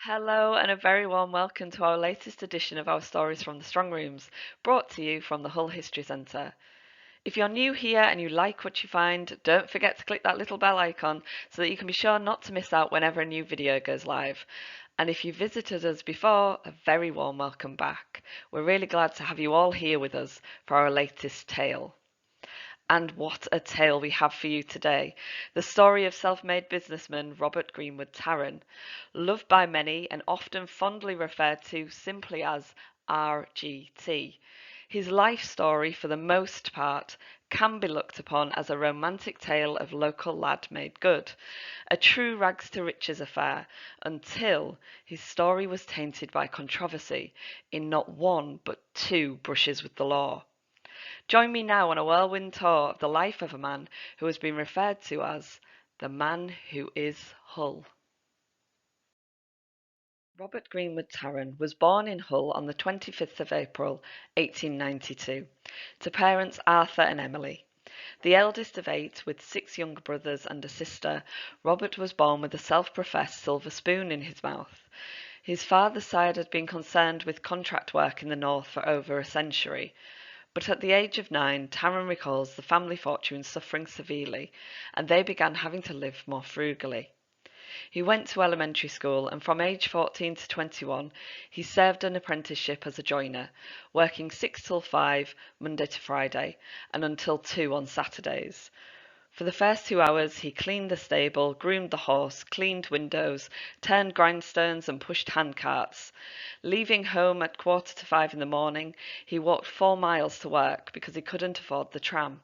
Hello, and a very warm welcome to our latest edition of our Stories from the Strongrooms, brought to you from the Hull History Centre. If you're new here and you like what you find, don't forget to click that little bell icon so that you can be sure not to miss out whenever a new video goes live. And if you visited us before, a very warm welcome back. We're really glad to have you all here with us for our latest tale. And what a tale we have for you today. The story of self-made businessman Robert Greenwood Tarran, loved by many and often fondly referred to simply as RGT. His life story, for the most part, can be looked upon as a romantic tale of local lad made good, a true rags to riches affair, until his story was tainted by controversy in not one but two brushes with the law. Join me now on a whirlwind tour of the life of a man who has been referred to as the man who is Hull. Robert Greenwood Tarran was born in Hull on the 25th of April 1892 to parents Arthur and Emily. The eldest of eight, with six younger brothers and a sister, Robert was born with a self-professed silver spoon in his mouth. His father's side had been concerned with contract work in the north for over a century. But at the age of 9, Tarran recalls the family fortune suffering severely, and they began having to live more frugally. He went to elementary school, and from age 14 to 21, he served an apprenticeship as a joiner, working 6 till 5, Monday to Friday, and until 2 on Saturdays. For the first 2 hours he cleaned the stable, groomed the horse, cleaned windows, turned grindstones and pushed handcarts. Leaving home at 4:45 in the morning, he walked 4 miles to work because he couldn't afford the tram.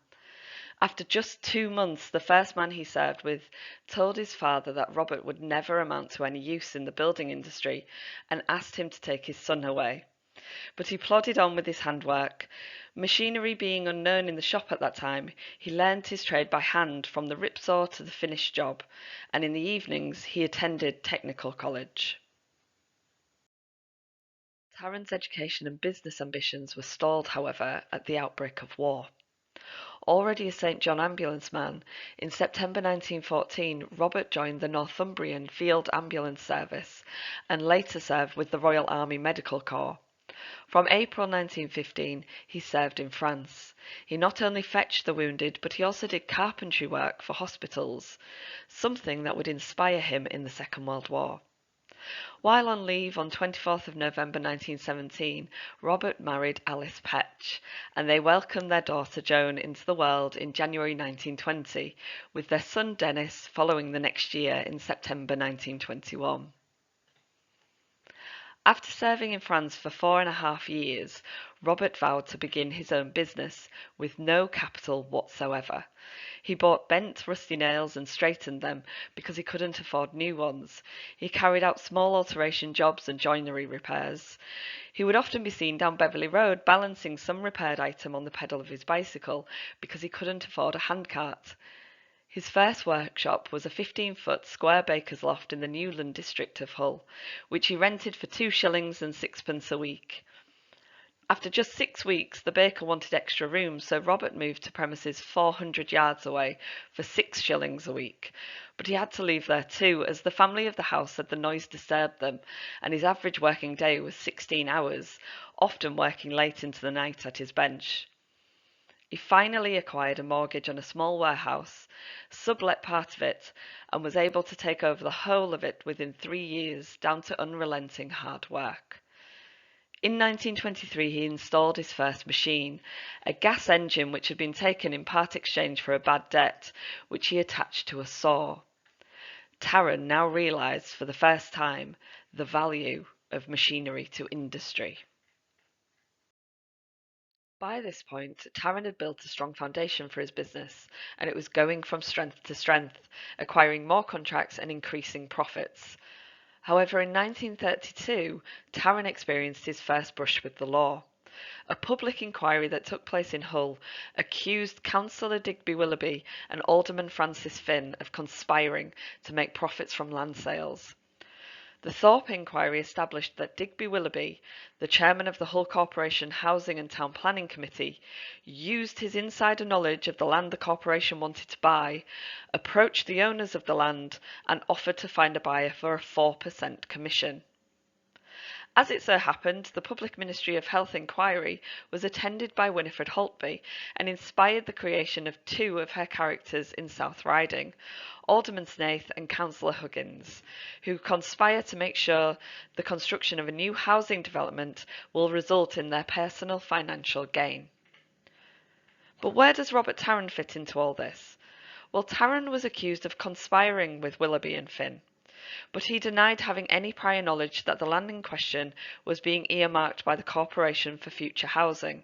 After just 2 months, the first man he served with told his father that Robert would never amount to any use in the building industry and asked him to take his son away. But he plodded on with his handwork. Machinery being unknown in the shop at that time, he learned his trade by hand from the ripsaw to the finished job, and in the evenings he attended technical college. Tarran's education and business ambitions were stalled, however, at the outbreak of war. Already a St John ambulance man, in September 1914 Robert joined the Northumbrian Field Ambulance Service and later served with the Royal Army Medical Corps. From April 1915 he served in France. He not only fetched the wounded, but he also did carpentry work for hospitals, something that would inspire him in the Second World War. While on leave on 24th of November 1917, Robert married Alice Petch, and they welcomed their daughter Joan into the world in January 1920, with their son Dennis following the next year in September 1921. After serving in France for 4.5 years, Robert vowed to begin his own business with no capital whatsoever. He bought bent, rusty nails and straightened them because he couldn't afford new ones. He carried out small alteration jobs and joinery repairs. He would often be seen down Beverley Road balancing some repaired item on the pedal of his bicycle because he couldn't afford a handcart. His first workshop was a 15-foot square baker's loft in the Newland district of Hull, which he rented for 2 shillings and sixpence a week. After just 6 weeks, the baker wanted extra room, so Robert moved to premises 400 yards away for 6 shillings a week. But he had to leave there too, as the family of the house said the noise disturbed them, and his average working day was 16 hours, often working late into the night at his bench. He finally acquired a mortgage on a small warehouse, sublet part of it, and was able to take over the whole of it within 3 years, down to unrelenting hard work. In 1923 he installed his first machine, a gas engine which had been taken in part exchange for a bad debt, which he attached to a saw. Tarran now realised for the first time the value of machinery to industry. By this point, Tarran had built a strong foundation for his business, and it was going from strength to strength, acquiring more contracts and increasing profits. However, in 1932, Tarran experienced his first brush with the law. A public inquiry that took place in Hull accused Councillor Digby Willoughby and Alderman Francis Finn of conspiring to make profits from land sales. The Thorpe Inquiry established that Digby Willoughby, the chairman of the Hull Corporation Housing and Town Planning Committee, used his insider knowledge of the land the corporation wanted to buy, approached the owners of the land, and offered to find a buyer for a 4% commission. As it so happened, the Public Ministry of Health Inquiry was attended by Winifred Holtby and inspired the creation of two of her characters in South Riding, Alderman Snaith and Councillor Huggins, who conspire to make sure the construction of a new housing development will result in their personal financial gain. But where does Robert Tarran fit into all this? Well, Tarran was accused of conspiring with Willoughby and Finn, but he denied having any prior knowledge that the land in question was being earmarked by the corporation for future housing.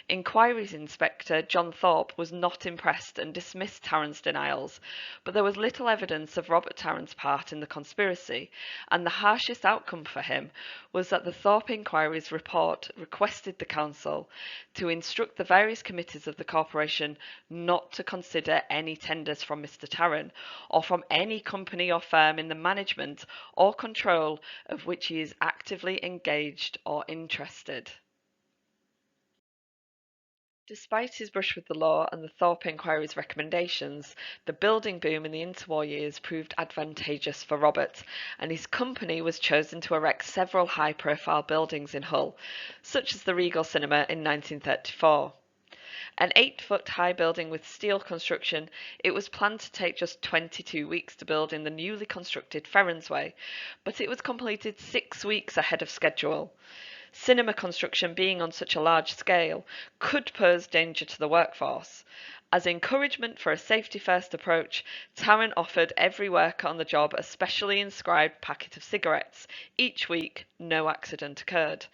Inquiries Inspector John Thorpe was not impressed and dismissed Tarran's denials, but there was little evidence of Robert Tarran's part in the conspiracy, and the harshest outcome for him was that the Thorpe Inquiry's report requested the council to instruct the various committees of the corporation not to consider any tenders from Mr. Tarran, or from any company or firm in the management or control of which he is actively engaged or interested. Despite his brush with the law and the Thorpe Inquiry's recommendations, the building boom in the interwar years proved advantageous for Robert, and his company was chosen to erect several high-profile buildings in Hull, such as the Regal Cinema in 1934. An 8-foot high building with steel construction, it was planned to take just 22 weeks to build in the newly constructed Ferronsway, but it was completed 6 weeks ahead of schedule. Cinema construction being on such a large scale could pose danger to the workforce. As encouragement for a safety-first approach, Tarran offered every worker on the job a specially inscribed packet of cigarettes. Each week, no accident occurred.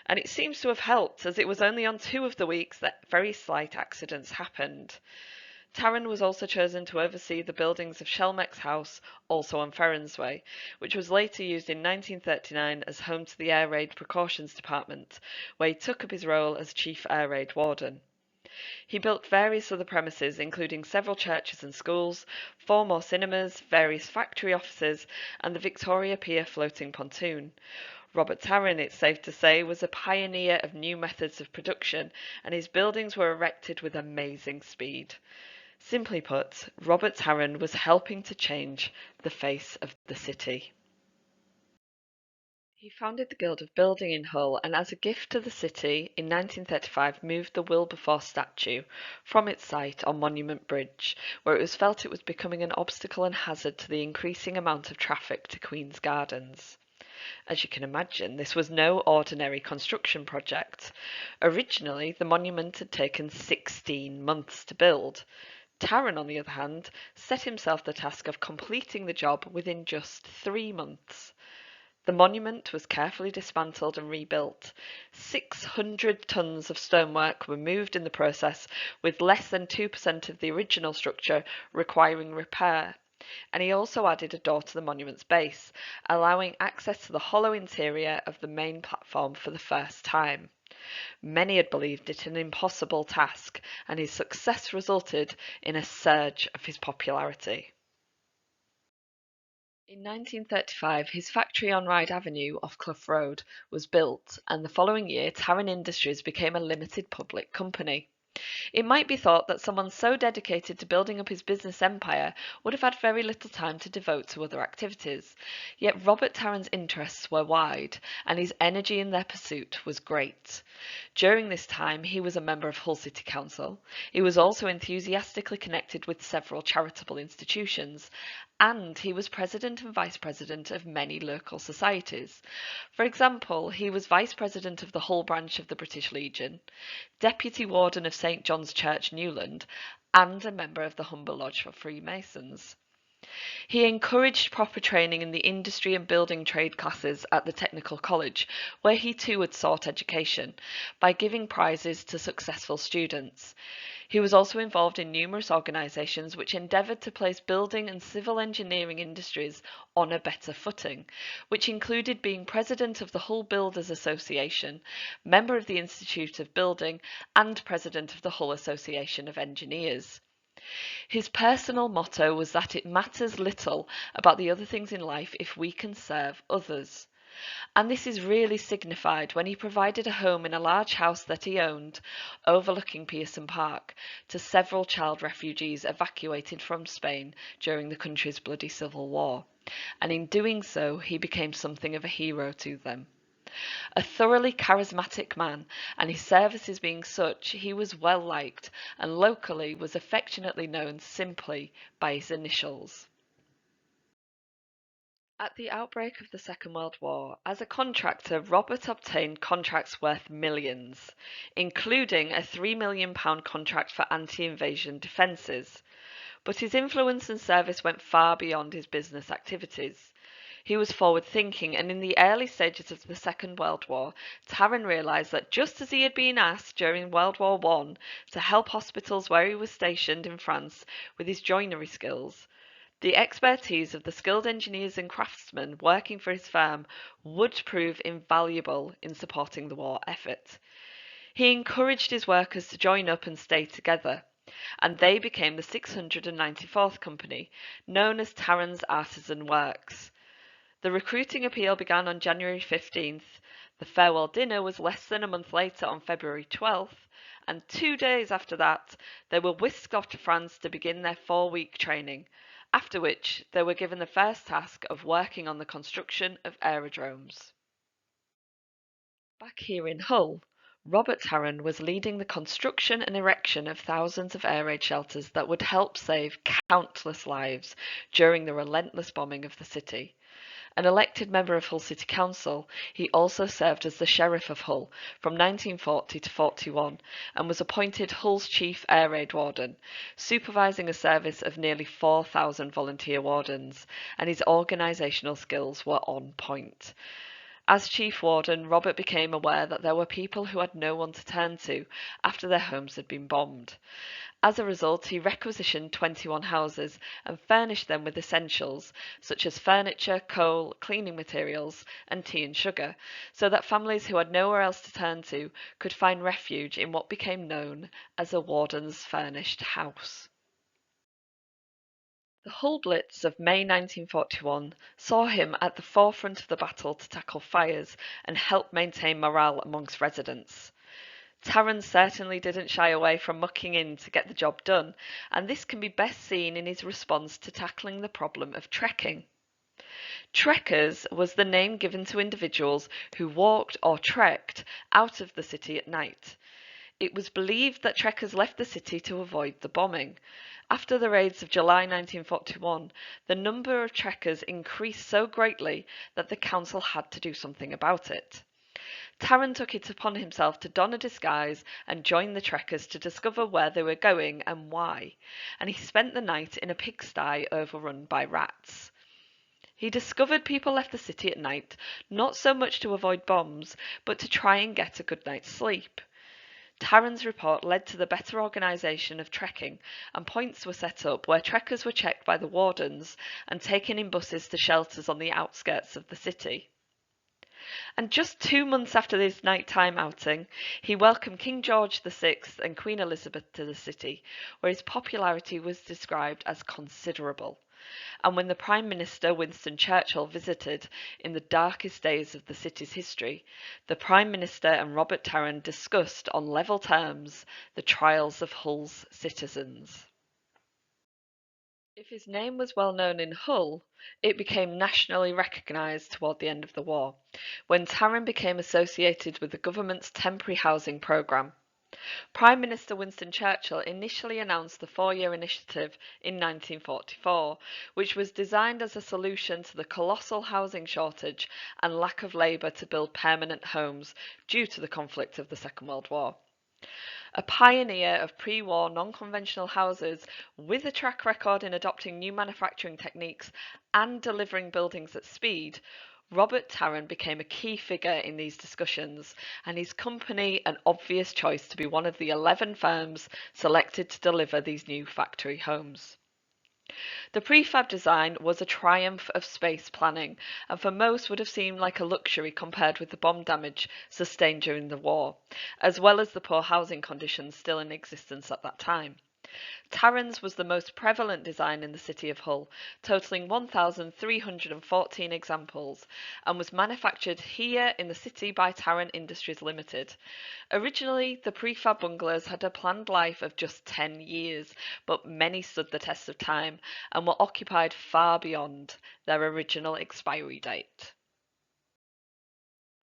And it seems to have helped, as it was only on 2 of the weeks that very slight accidents happened. Tarran was also chosen to oversee the buildings of Shelmex House, also on Ferronsway, which was later used in 1939 as home to the Air Raid Precautions Department, where he took up his role as Chief Air Raid Warden. He built various other premises, including several churches and schools, 4 more cinemas, various factory offices, and the Victoria Pier floating pontoon. Robert Tarran, it's safe to say, was a pioneer of new methods of production, and his buildings were erected with amazing speed. Simply put, Robert Tarran was helping to change the face of the city. He founded the Guild of Building in Hull, and as a gift to the city, in 1935 moved the Wilberforce statue from its site on Monument Bridge, where it was felt it was becoming an obstacle and hazard to the increasing amount of traffic to Queen's Gardens. As you can imagine, this was no ordinary construction project. Originally, the monument had taken 16 months to build. Tarran, on the other hand, set himself the task of completing the job within just 3 months. The monument was carefully dismantled and rebuilt. 600 tons of stonework were moved in the process, with less than 2% of the original structure requiring repair. And he also added a door to the monument's base, allowing access to the hollow interior of the main platform for the first time. Many had believed it an impossible task, and his success resulted in a surge of his popularity. In 1935, his factory on Ryde Avenue off Clough Road was built, and the following year Tarran Industries became a limited public company. It might be thought that someone so dedicated to building up his business empire would have had very little time to devote to other activities, yet Robert Tarran's interests were wide, and his energy in their pursuit was great. During this time, he was a member of Hull City Council. He was also enthusiastically connected with several charitable institutions, and he was president and vice president of many local societies. For example, he was vice president of the Hull branch of the British Legion, deputy warden of St John's Church, Newland, and a member of the Humber Lodge for Freemasons. He encouraged proper training in the industry and building trade classes at the Technical College, where he too had sought education, by giving prizes to successful students. He was also involved in numerous organisations which endeavoured to place building and civil engineering industries on a better footing, which included being president of the Hull Builders Association, member of the Institute of Building, and president of the Hull Association of Engineers. His personal motto was that it matters little about the other things in life if we can serve others. And this is really signified when he provided a home in a large house that he owned, overlooking Pearson Park, to several child refugees evacuated from Spain during the country's bloody civil war. And in doing so, he became something of a hero to them. A thoroughly charismatic man, and his services being such, he was well liked, and locally was affectionately known simply by his initials. At the outbreak of the Second World War, as a contractor, Robert obtained contracts worth millions, including a £3 million contract for anti-invasion defences. But his influence and service went far beyond his business activities. He was forward-thinking, and in the early stages of the Second World War, Tarran realised that just as he had been asked during World War I to help hospitals where he was stationed in France with his joinery skills, the expertise of the skilled engineers and craftsmen working for his firm would prove invaluable in supporting the war effort. He encouraged his workers to join up and stay together, and they became the 694th Company, known as Tarran's Artisan Works. The recruiting appeal began on January 15th, the farewell dinner was less than a month later on February 12th, and 2 days after that they were whisked off to France to begin their 4-week training, after which they were given the first task of working on the construction of aerodromes. Back here in Hull, Robert Tarran was leading the construction and erection of thousands of air raid shelters that would help save countless lives during the relentless bombing of the city. An elected member of Hull City Council, he also served as the Sheriff of Hull from 1940 to 41 and was appointed Hull's Chief Air Raid Warden, supervising a service of nearly 4,000 volunteer wardens, and his organisational skills were on point. As Chief Warden, Robert became aware that there were people who had no one to turn to after their homes had been bombed. As a result, he requisitioned 21 houses and furnished them with essentials such as furniture, coal, cleaning materials, and tea and sugar, so that families who had nowhere else to turn to could find refuge in what became known as a warden's furnished house. The Hull Blitz of May 1941 saw him at the forefront of the battle to tackle fires and help maintain morale amongst residents. Tarran certainly didn't shy away from mucking in to get the job done, and this can be best seen in his response to tackling the problem of trekking. Trekkers was the name given to individuals who walked or trekked out of the city at night. It was believed that trekkers left the city to avoid the bombing. After the raids of July 1941, the number of trekkers increased so greatly that the council had to do something about it. Tarran took it upon himself to don a disguise and join the trekkers to discover where they were going and why, and he spent the night in a pigsty overrun by rats. He discovered people left the city at night, not so much to avoid bombs, but to try and get a good night's sleep. Tarran's report led to the better organisation of trekking, and points were set up where trekkers were checked by the wardens and taken in buses to shelters on the outskirts of the city. And just 2 months after this nighttime outing, he welcomed King George VI and Queen Elizabeth to the city, where his popularity was described as considerable. And when the Prime Minister Winston Churchill visited in the darkest days of the city's history, the Prime Minister and Robert Tarran discussed on level terms the trials of Hull's citizens. If his name was well known in Hull, it became nationally recognised toward the end of the war, when Tarran became associated with the government's temporary housing programme. Prime Minister Winston Churchill initially announced the 4-year initiative in 1944, which was designed as a solution to the colossal housing shortage and lack of labour to build permanent homes due to the conflict of the Second World War. A pioneer of pre-war non-conventional houses with a track record in adopting new manufacturing techniques and delivering buildings at speed, Robert Tarran became a key figure in these discussions, and his company an obvious choice to be one of the 11 firms selected to deliver these new factory homes. The prefab design was a triumph of space planning, and for most would have seemed like a luxury compared with the bomb damage sustained during the war, as well as the poor housing conditions still in existence at that time. Tarran's was the most prevalent design in the city of Hull, totalling 1,314 examples, and was manufactured here in the city by Tarran Industries Limited. Originally, the prefab bungalows had a planned life of just 10 years, but many stood the test of time and were occupied far beyond their original expiry date.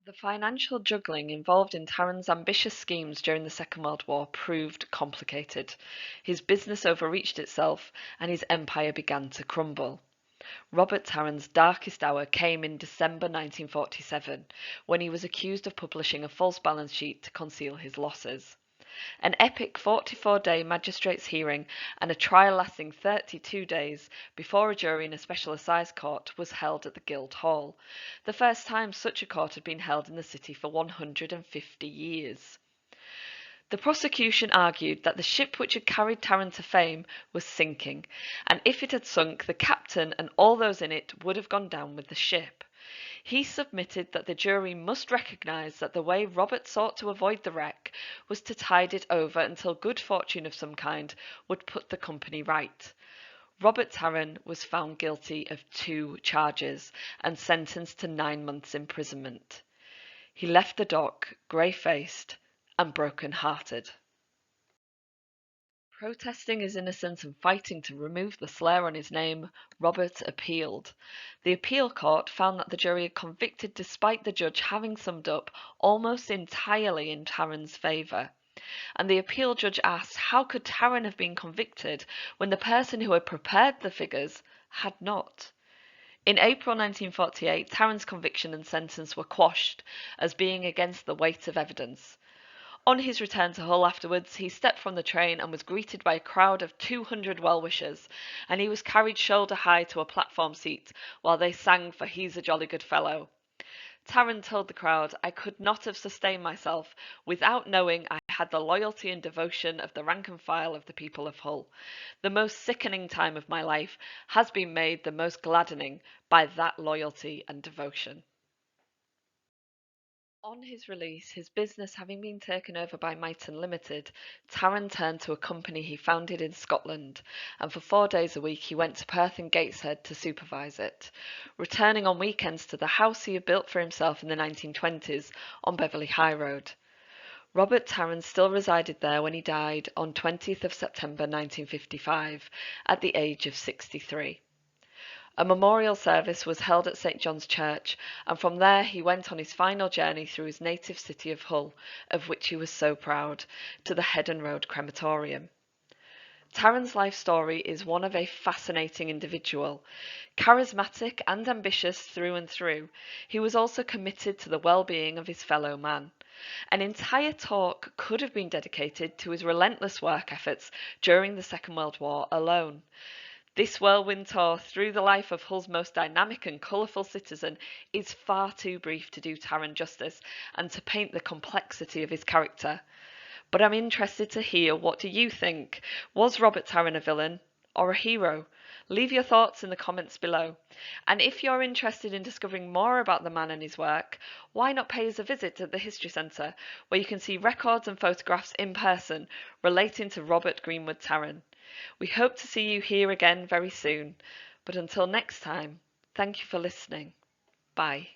The financial juggling involved in Tarran's ambitious schemes during the Second World War proved complicated. His business overreached itself, and his empire began to crumble. Robert Tarran's darkest hour came in December 1947, when he was accused of publishing a false balance sheet to conceal his losses. An epic 44-day magistrates' hearing and a trial lasting 32 days before a jury in a special assize court was held at the Guildhall, the first time such a court had been held in the city for 150 years. The prosecution argued that the ship which had carried Tarran to fame was sinking, and if it had sunk, the captain and all those in it would have gone down with the ship. He submitted that the jury must recognise that the way Robert sought to avoid the wreck was to tide it over until good fortune of some kind would put the company right. Robert Tarran was found guilty of 2 charges and sentenced to 9 months' imprisonment. He left the dock grey-faced and broken-hearted. Protesting his innocence and fighting to remove the slur on his name, Robert appealed. The appeal court found that the jury had convicted despite the judge having summed up almost entirely in Tarran's favour. And the appeal judge asked how could Tarran have been convicted when the person who had prepared the figures had not? In April 1948, Tarran's conviction and sentence were quashed as being against the weight of evidence. On his return to Hull afterwards, he stepped from the train and was greeted by a crowd of 200 well-wishers, and he was carried shoulder-high to a platform seat while they sang for He's a Jolly Good Fellow. Tarran told the crowd, I could not have sustained myself without knowing I had the loyalty and devotion of the rank and file of the people of Hull. The most sickening time of my life has been made the most gladdening by that loyalty and devotion. On his release, his business having been taken over by Myton Limited, Tarran turned to a company he founded in Scotland, and for 4 days a week he went to Perth and Gateshead to supervise it, returning on weekends to the house he had built for himself in the 1920s on Beverley High Road. Robert Tarran still resided there when he died on 20th of September 1955, at the age of 63. A memorial service was held at St John's Church, and from there he went on his final journey through his native city of Hull, of which he was so proud, to the Headon Road crematorium. Tarran's life story is one of a fascinating individual. Charismatic and ambitious through and through, he was also committed to the well-being of his fellow man. An entire talk could have been dedicated to his relentless work efforts during the Second World War alone. This whirlwind tour through the life of Hull's most dynamic and colourful citizen is far too brief to do Tarran justice and to paint the complexity of his character. But I'm interested to hear, what do you think? Was Robert Tarran a villain or a hero? Leave your thoughts in the comments below. And if you're interested in discovering more about the man and his work, why not pay us a visit at the History Centre, where you can see records and photographs in person relating to Robert Greenwood Tarran. We hope to see you here again very soon, but until next time, thank you for listening. Bye.